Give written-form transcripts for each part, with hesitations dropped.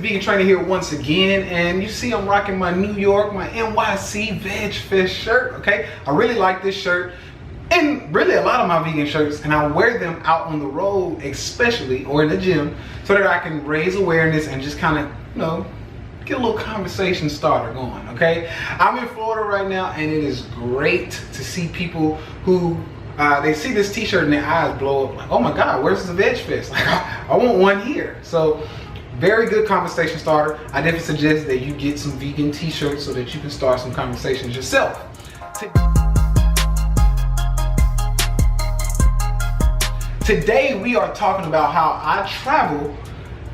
Vegan Trainer here once again, and you see I'm rocking my New York, my NYC Veg Fest shirt, okay? I really like this shirt, and really a lot of my vegan shirts, and I wear them out on the road especially, or in the gym, so that I can raise awareness and just kind of, you know, get a little conversation starter going, okay? I'm in Florida right now, and it is great to see people who they see this t-shirt and their eyes blow up like, oh my God, where's the Veg Fest? Like, I want one here. So, very good conversation starter. I definitely suggest that you get some vegan t-shirts so that you can start some conversations yourself. Today we are talking about how I travel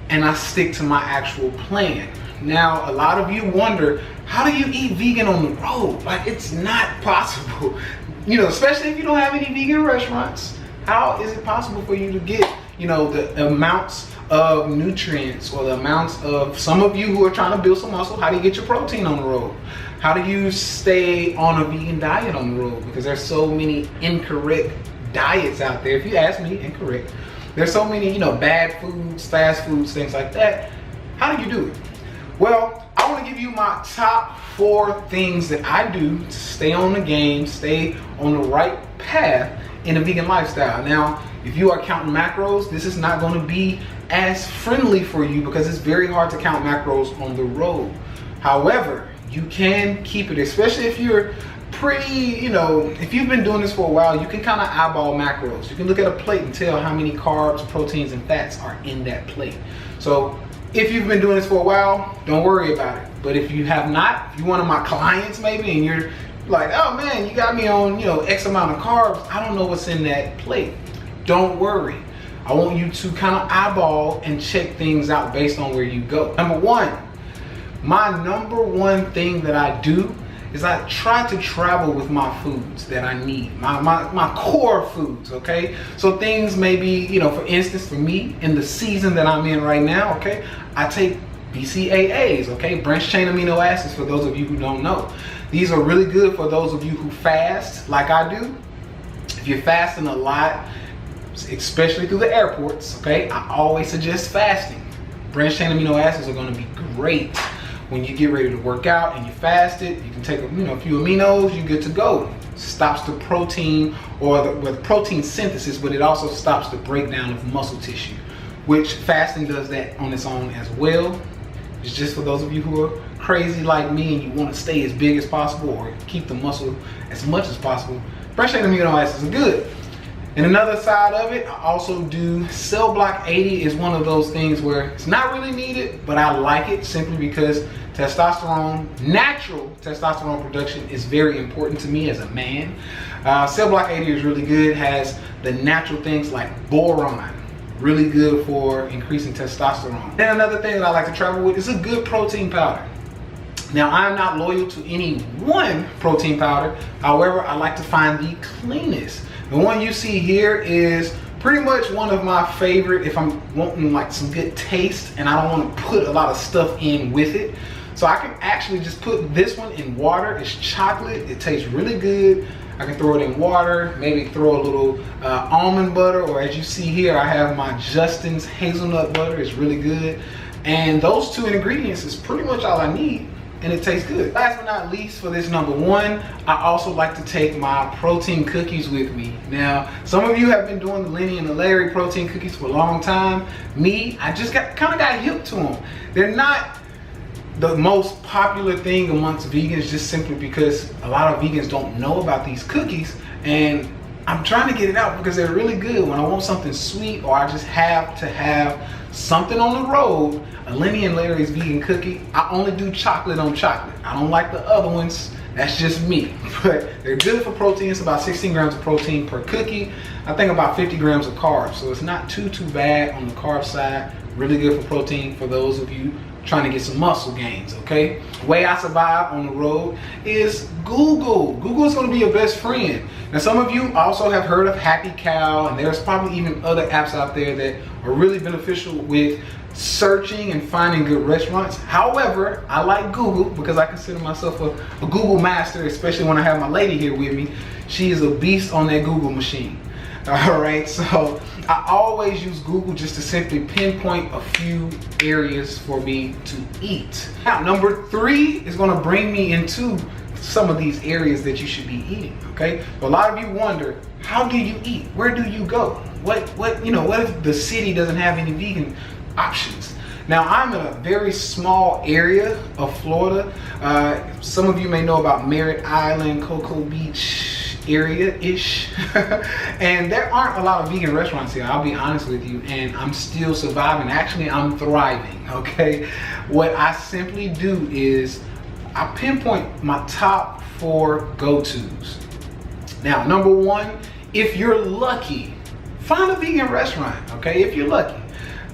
and I stick to my actual plan. Now, a lot of you wonder, how do you eat vegan on the road? Like, it's not possible. You know, especially if you don't have any vegan restaurants. How is it possible for you to get, you know, the amounts of nutrients or the amounts of, some of you who are trying to build some muscle, how do you get your protein on the road? How do you stay on a vegan diet on the road? Because there's so many incorrect diets out there. If you ask me, incorrect. There's so many, you know, bad foods, fast foods, things like that. How do you do it? Well, I want to give you my top 4 things that I do to stay on the game, stay on the right path in a vegan lifestyle. Now, if you are counting macros, this is not going to be as friendly for you because it's very hard to count macros on the road. However, you can keep it, especially if you're pretty, you know, if you've been doing this for a while, you can kind of eyeball macros. You can look at a plate and tell how many carbs, proteins, and fats are in that plate. So if you've been doing this for a while, don't worry about it. But if you have not, if you're one of my clients maybe, and you're like, oh man, you got me on, you know, X amount of carbs, I don't know what's in that plate. Don't worry. I want you to kind of eyeball and check things out based on where you go. Number 1, my number 1 thing that I do is I try to travel with my foods that I need, my core foods, okay? So things maybe, you know, for instance, for me, in the season that I'm in right now, okay, I take BCAAs, okay, branched chain amino acids, for those of you who don't know. These are really good for those of you who fast like I do. If you're fasting a lot, especially through the airports, okay, I always suggest fasting. Branched chain amino acids are gonna be great when you get ready to work out and you fast it. You can take, you know, a few aminos, you're good to go. Stops the protein or the protein synthesis, but it also stops the breakdown of muscle tissue, which fasting does that on its own as well. It's just for those of you who are crazy like me and you want to stay as big as possible or keep the muscle as much as possible. Branched chain amino acids are good. And another side of it, I also do Cell Block 80 is one of those things where it's not really needed, but I like it simply because testosterone, natural testosterone production is very important to me as a man. Cell Block 80 is really good, has the natural things like boron, really good for increasing testosterone. Then another thing that I like to travel with is a good protein powder. Now, I'm not loyal to any one protein powder. However, I like to find the cleanest. The one you see here is pretty much one of my favorite if I'm wanting like some good taste and I don't want to put a lot of stuff in with it. So I can actually just put this one in water. It's chocolate. It tastes really good. I can throw it in water, maybe throw a little almond butter, or as you see here, I have my Justin's hazelnut butter. It's really good. And those 2 ingredients is pretty much all I need. And it tastes good. Last but not least, for this number 1, I also like to take my protein cookies with me. Now, some of you have been doing the Lenny and the Larry protein cookies for a long time. Me, I just kind of got hip to them. They're not the most popular thing amongst vegans just simply because a lot of vegans don't know about these cookies, and I'm trying to get it out because they're really good when I want something sweet or I just have to have something on the road. A Lenny and Larry's vegan cookie, I only do chocolate on chocolate. I don't like the other ones. That's just me. But they're good for protein. It's about 16 grams of protein per cookie. I think about 50 grams of carbs. So it's not too bad on the carb side. Really good for protein for those of you trying to get some muscle gains, okay? The way I survive on the road is Google. Google is going to be your best friend. Now, some of you also have heard of Happy Cow, and there's probably even other apps out there that are really beneficial with searching and finding good restaurants. However, I like Google because I consider myself a Google master, especially when I have my lady here with me. She is a beast on that Google machine. All right, so I always use Google just to simply pinpoint a few areas for me to eat. Now, number 3 is gonna bring me into some of these areas that you should be eating, okay? A lot of you wonder, how do you eat? Where do you go? What if the city doesn't have any vegan options? Now, I'm in a very small area of Florida. Some of you may know about Merritt Island, Cocoa Beach area-ish. And there aren't a lot of vegan restaurants here, I'll be honest with you, and I'm still surviving. Actually, I'm thriving, okay? What I simply do is I pinpoint my top 4 go-tos. Now, number 1, if you're lucky, find a vegan restaurant, okay? If you're lucky.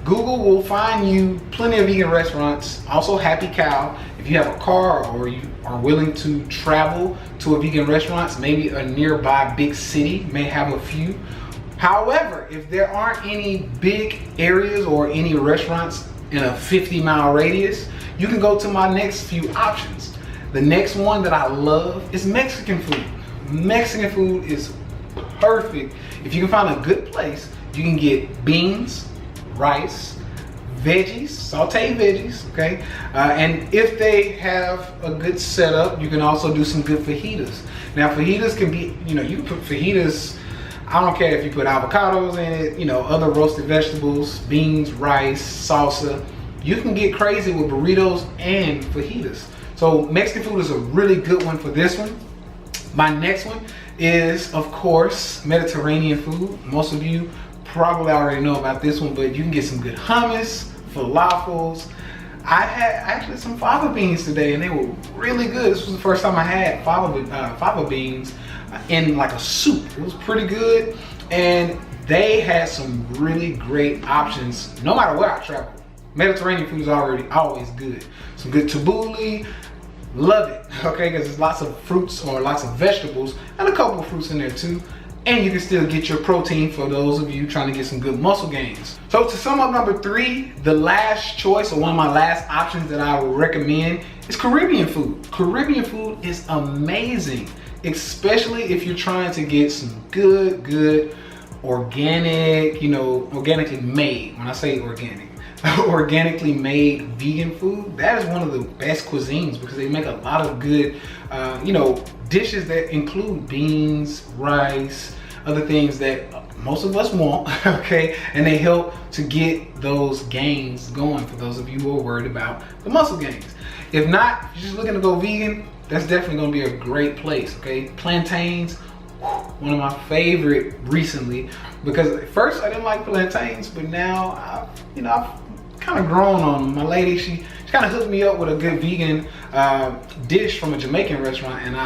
Google will find you plenty of vegan restaurants, also Happy Cow. If you have a car or you are willing to travel to a vegan restaurant, maybe a nearby big city may have a few. However, if there aren't any big areas or any restaurants in a 50-mile radius, you can go to my next few options. The next one that I love is Mexican food. Mexican food is perfect. If you can find a good place, you can get beans, rice, veggies, sauteed veggies, okay? And if they have a good setup, you can also do some good fajitas. Now, fajitas can be, you can put fajitas, I don't care if you put avocados in it, other roasted vegetables, beans, rice, salsa. You can get crazy with burritos and fajitas. So Mexican food is a really good one for this one. My next one is, of course, Mediterranean food. Most of you probably already know about this one, but you can get some good hummus, falafels. I had actually some fava beans today, and they were really good. This was the first time I had fava beans in like a soup. It was pretty good, and they had some really great options no matter where I travel. Mediterranean food is always good. Some good tabbouleh, love it, okay, because there's lots of fruits or lots of vegetables and a couple of fruits in there too. And you can still get your protein for those of you trying to get some good muscle gains. So to sum up number 3, the last choice or one of my last options that I would recommend is Caribbean food. Caribbean food is amazing, especially if you're trying to get some good organic, organically made. When I say organic, organically made vegan food, that is one of the best cuisines because they make a lot of good, dishes that include beans, rice, other things that most of us want, okay? And they help to get those gains going for those of you who are worried about the muscle gains. If not, if you're just looking to go vegan, that's definitely gonna be a great place, okay? Plantains, one of my favorite recently, because at first I didn't like plantains, but now I've kind of grown on them. My lady, she kind of hooked me up with a good vegan dish from a Jamaican restaurant, and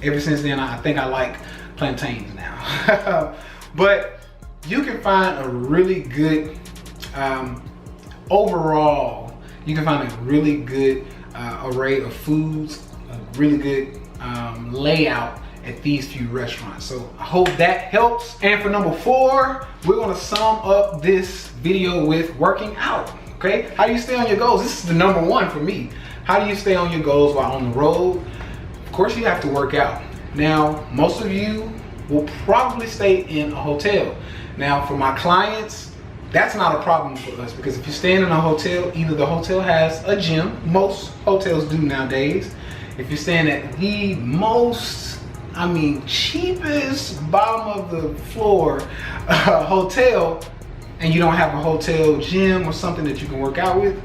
ever since then I think I like plantains now. But you can find a really good overall, you can find a really good array of foods, a really good layout at these few restaurants. So I hope that helps. And for number 4, we're gonna sum up this video with working out, okay? How do you stay on your goals? This is the number 1 for me. How do you stay on your goals while on the road? Of course, you have to work out. Now, most of you will probably stay in a hotel. Now, for my clients, that's not a problem for us because if you're staying in a hotel, either the hotel has a gym, most hotels do nowadays. If you're staying at the cheapest bottom of the floor hotel, and you don't have a hotel gym or something that you can work out with,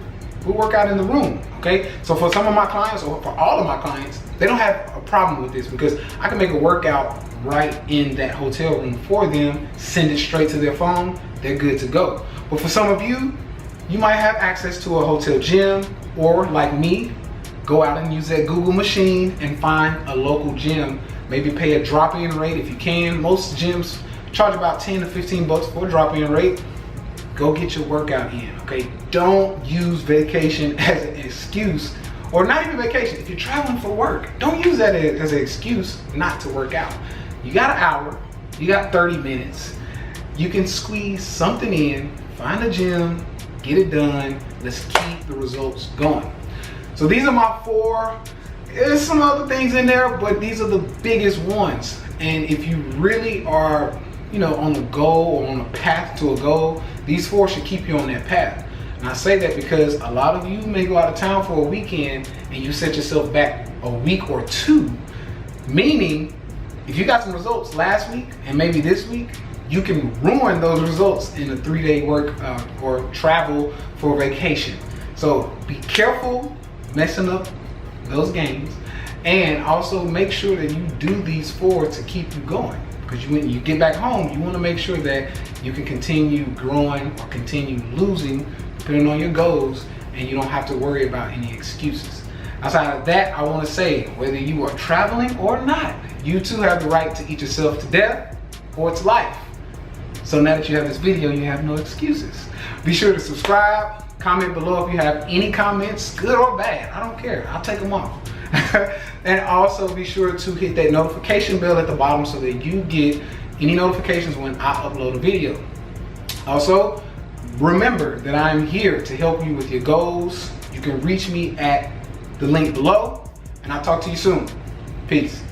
we'll work out in the room, okay? So for some of my clients, or for all of my clients, they don't have a problem with this because I can make a workout right in that hotel room for them, send it straight to their phone, they're good to go. But for some of you, you might have access to a hotel gym, or like me, go out and use that Google machine and find a local gym. Maybe pay a drop-in rate if you can. Most gyms charge about 10 to 15 bucks for a drop-in rate. Go get your workout in, okay? Don't use vacation as an excuse, or not even vacation. If you're traveling for work, don't use that as an excuse not to work out. You got an hour, you got 30 minutes. You can squeeze something in, find a gym, get it done. Let's keep the results going. So these are my 4. There's some other things in there, but these are the biggest ones. And if you really are on the goal or on the path to a goal, these 4 should keep you on that path. And I say that because a lot of you may go out of town for a weekend and you set yourself back a week or 2, meaning if you got some results last week and maybe this week, you can ruin those results in a 3-day work or travel for vacation. So be careful messing up those games, and also make sure that you do these 4 to keep you going. Because when you get back home, you want to make sure that you can continue growing or continue losing depending on your goals, and you don't have to worry about any excuses. Outside of that, I want to say, whether you are traveling or not, you too have the right to eat yourself to death or to life. So now that you have this video, you have no excuses. Be sure to subscribe, comment below if you have any comments, good or bad. I don't care, I'll take them all. And also be sure to hit that notification bell at the bottom so that you get any notifications when I upload a video. Also, remember that I'm here to help you with your goals. You can reach me at the link below, and I'll talk to you soon. Peace.